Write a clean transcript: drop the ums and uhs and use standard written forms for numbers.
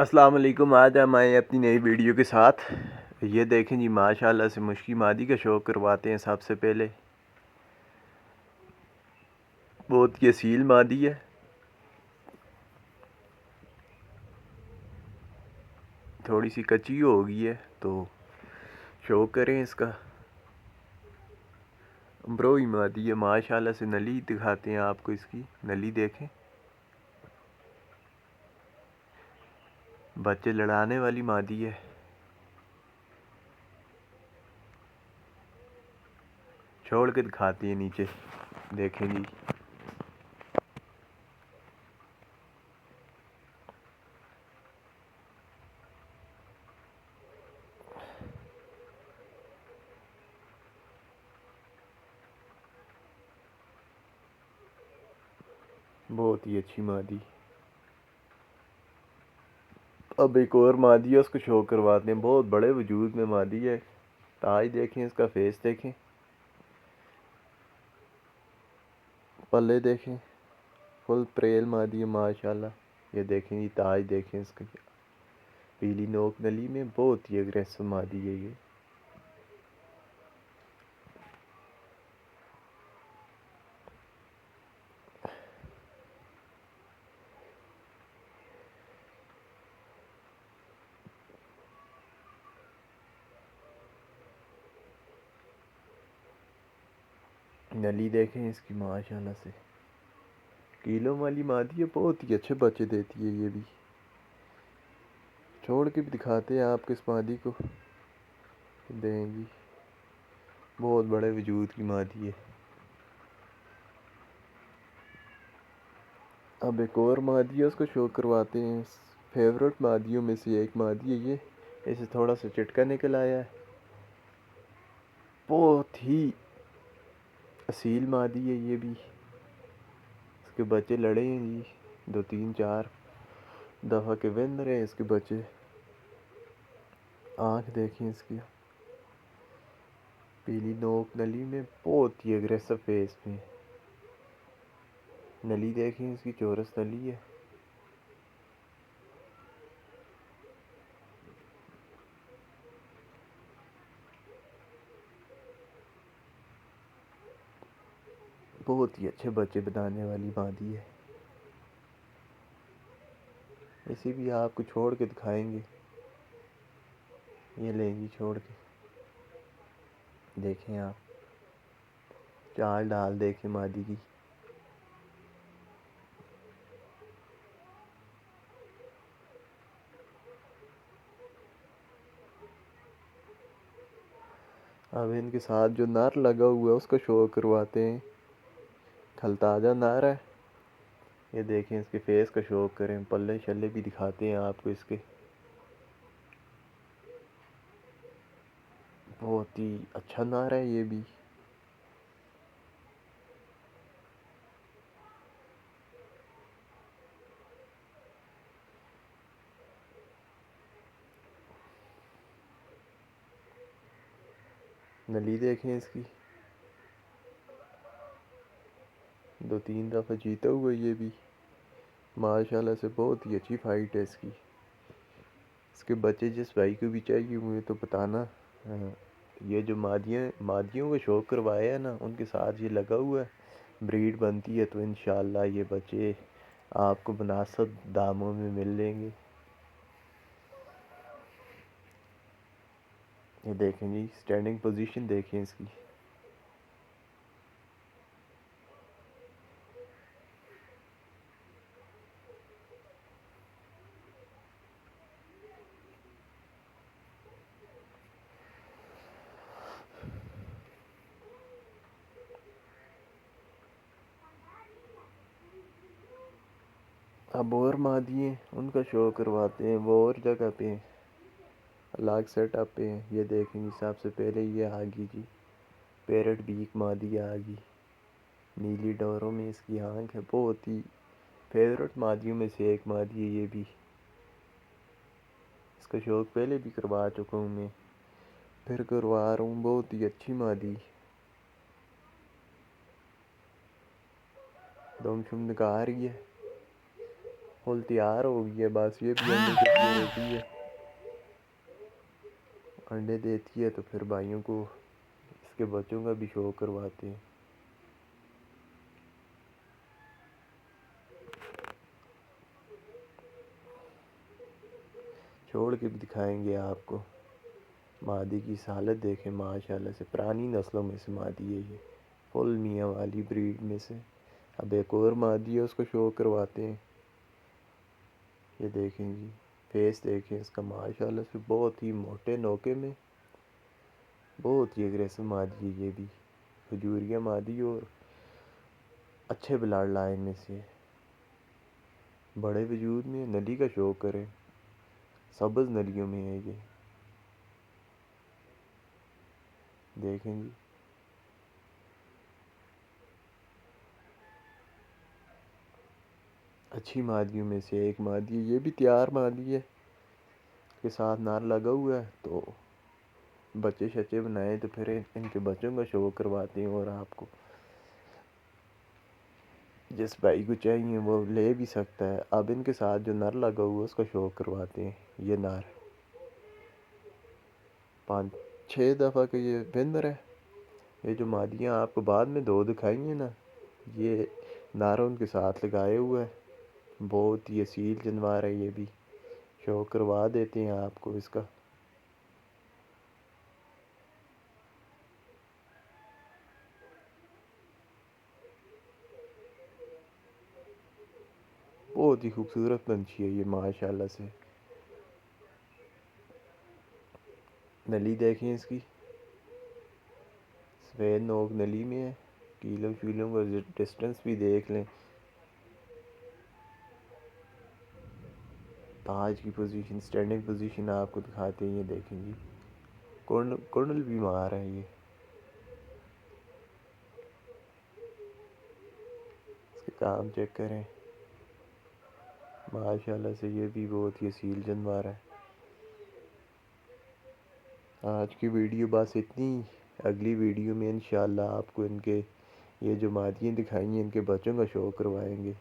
السلام علیکم. آج ہم آئے اپنی نئی ویڈیو کے ساتھ. یہ دیکھیں جی، ماشاءاللہ سے مشکی مادی کا شوق کرواتے ہیں. سب سے پہلے بہت ہی اصیل مادی ہے. تھوڑی سی کچی ہو گئی ہے تو شوق کریں اس کا. امبروئی مادی ہے ماشاءاللہ سے. نلی دکھاتے ہیں آپ کو. اس کی نلی دیکھیں. بچے لڑانے والی مادی ہے. چھوڑ کے دکھاتی ہیں نیچے. دیکھیں جی، بہت ہی اچھی مادی. اب ایک اور مادی ہے، اس کو شو کرواتے ہیں. بہت بڑے وجود میں مادی ہے. تاج دیکھیں، اس کا فیس دیکھیں، پلے دیکھیں. فل پریل مادی ہے ماشاءاللہ. یہ دیکھیں جی، تاج دیکھیں اس کا. پیلی نوک نلی میں بہت ہی اگریسو مادی ہے یہ. نلی دیکھیں اس کی ماشاءاللہ سے. کیلوں والی مادی ہے. بہت ہی اچھے بچے دیتی ہے یہ بھی. چھوڑ کے بھی دکھاتے ہیں آپ کو اس مادی کو. دیں گی. بہت بڑے وجود کی مادی ہے. اب ایک اور مادی ہے، اس کو شو کرواتے ہیں. فیوریٹ مادیوں میں سے ایک مادی ہے یہ. اسے تھوڑا سا چٹکا نکل آیا ہے. بہت ہی اصیل مادی ہے یہ بھی. اس کے بچے لڑے ہیں جی. 2 3 4 دفعہ کے ون رہے ہیں اس کے بچے. آنکھ دیکھیں اس کی. پیلی نوک نلی میں بہت ہی اگریسو فیس میں. نلی دیکھیں اس کی. چورس نلی ہے. بہت ہی اچھے بچے بنانے والی مادی ہے. اسے بھی آپ کو چھوڑ کے دکھائیں گے. یہ لیں گی چھوڑ کے. دیکھیں آپ. چال ڈال دیکھیں مادی کی. اب ان کے ساتھ جو نر لگا ہوا ہے اس کا شو کرواتے ہیں. کھل تازہ نر ہے. یہ دیکھیں اس کے فیس کا شو کریں. پلے شلے بھی دکھاتے ہیں آپ کو اس کے. بہت ہی اچھا نر ہے یہ بھی. نلی دیکھیں اس کی. 2 3 دفعہ جیتا ہوا یہ بھی. ماشاءاللہ سے بہت ہی اچھی فائٹ ہے اس کی. اس کے بچے جس بھائی کو بھی چاہیے مجھے تو بتانا. یہ جو مادیوں کو شوق کروایا ہے نا، ان کے ساتھ یہ لگا ہوا ہے. بریڈ بنتی ہے تو انشاءاللہ یہ بچے آپ کو مناسب داموں میں مل لیں گے. یہ دیکھیں جی، سٹینڈنگ پوزیشن دیکھیں اس کی. اب اور مادی ہیں، ان کا شو کرواتے ہیں. وہ اور جگہ پہ ہیں، الگ سیٹ اپ پہ ہیں. یہ دیکھیں گی. سب سے پہلے یہ آگی جی. پیرٹ بیک مادی آگی. نیلی ڈوروں میں اس کی آنکھ ہے. بہت ہی فیوریٹ مادیوں میں سے ایک مادی ہے یہ بھی. اس کا شوق پہلے بھی کروا چکا ہوں میں، پھر کروا رہا ہوں. بہت ہی اچھی مادی. دم شم نکال رہی ہے. فل تیار ہو گئی ہے، بس یہ بھی انڈے کے لیے ریڈی ہے. انڈے دیتی ہے تو پھر بھائیوں کو اس کے بچوں کا بھی شو کرواتے ہیں. چھوڑ کے بھی دکھائیں گے آپ کو. مادی کی حالت دیکھیں ماشاءاللہ سے، پرانی نسلوں میں سے مادی ہے یہ، فل میاں والی بریڈ میں سے. اب ایک اور مادی ہے، اس کو شو کرواتے ہیں. یہ دیکھیں جی، فیس دیکھیں اس کا ماشاءاللہ سے، بہت ہی موٹے نوکے میں، بہت ہی اگریسو مادی ہے یہ بھی. کھجوریا مادی اور اچھے بلڈ لائن میں سے، بڑے وجود میں نلی کا شو کریں، سبز نلیوں میں ہے یہ. دیکھیں جی، اچھی مادیوں میں سے ایک مادی ہے. یہ بھی تیار مادی ہے، کے ساتھ نار لگا ہوا ہے. تو بچے شچے بنائیں تو پھر ان کے بچوں کا شو کرواتے ہیں. اور آپ کو جس بھائی کو چاہیے وہ لے بھی سکتا ہے. اب ان کے ساتھ جو نر لگا ہوا ہے اس کا شو کرواتے ہیں. یہ نر 5-6 دفعہ کا یہ ونر ہے. یہ جو مادیاں آپ کو بعد میں دو دکھائی ہیں نا، یہ نر ان کے ساتھ لگائے ہوئے ہے. بہت ہی اصیل جانور ہے، یہ بھی شو کروا دیتے ہیں آپ کو اس کا. بہت ہی خوبصورت پنچھی ہے یہ ماشاءاللہ سے. نلی دیکھیں اس کی، سفید نوک نلی میں ہے. کیلوں شیلوں کا ڈسٹنس بھی دیکھ لیں. تاج کی پوزیشن، سٹینڈنگ پوزیشن آپ کو دکھاتے ہیں. یہ دیکھیں جی، کورنل بھی مار ہے یہ. اس کے کام چیک کریں ماشاءاللہ سے، یہ بھی بہت ہی اصیل جانور ہے. آج کی ویڈیو بس اتنی. اگلی ویڈیو میں انشاءاللہ آپ کو ان کے یہ جو مادیاں دکھائی ہیں ان کے بچوں کا شو کروائیں گے.